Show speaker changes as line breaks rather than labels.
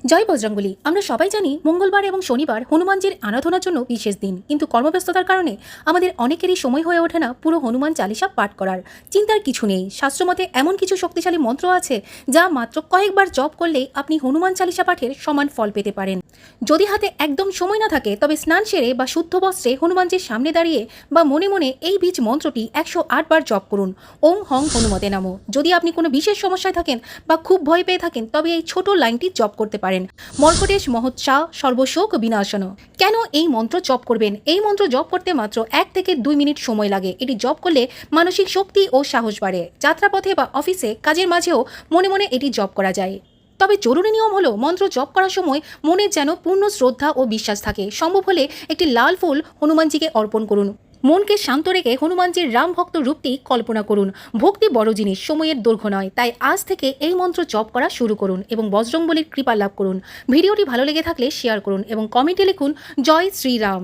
জয় বজরঙ্গলী। আমরা সবাই জানি মঙ্গলবার এবং শনিবার হনুমানজির আরাধনার জন্য বিশেষ দিন, কিন্তু কর্মব্যস্ততার কারণে আমাদের অনেকেরই সময় হয়ে ওঠে না পুরো হনুমান চালিসা পাঠ করার। চিন্তার কিছু নেই, শাস্ত্রমতে এমন কিছু শক্তিশালী মন্ত্র আছে যা মাত্র কয়েকবার জপ করলেই আপনি হনুমান চালিসা পাঠের সমান ফল পেতে পারেন। যদি হাতে একদম সময় না থাকে তবে স্নান সেরে বা শুদ্ধ বস্ত্রে হনুমানজির সামনে দাঁড়িয়ে বা মনে মনে এই বীজ মন্ত্রটি 108 বার জপ করুন। ওং হং হনুমতে নামো। যদি আপনি কোনো বিশেষ সমস্যায় থাকেন বা খুব ভয় পেয়ে থাকেন তবে এই ছোট লাইনটি জপ করতে পারেন। মর্কটেশ মহোৎসা সর্বশোক বিনাশন। কেন এই মন্ত্র জপ করবেন? এই মন্ত্র জপ করতে মাত্র 1 থেকে 2 মিনিট সময় লাগে। এটি জপ করলে মানসিক শক্তি ও সাহস বাড়ে। যাত্রাপথে বা অফিসে কাজের মাঝেও মনে মনে এটি জপ করা যায়। তবে জরুরি নিয়ম হলো মন্ত্র জপ করার সময় মনে যেন পূর্ণ শ্রদ্ধা ও বিশ্বাস থাকে। সম্ভব হলে একটি লাল ফুল হনুমানজিকে অর্পণ করুন। মনকে শান্ত রেখে হনুমানজির রাম ভক্ত রূপটি কল্পনা করুন। ভক্তি বড় জিনিস, সময়ের দৈর্ঘ্য নয়। তাই আজ থেকে এই মন্ত্র জপ করা শুরু করুন এবং বজরংবলীর কৃপা লাভ করুন। ভিডিওটি ভালো লেগে থাকলে শেয়ার করুন এবং কমেন্টে লিখুন জয় শ্রীরাম।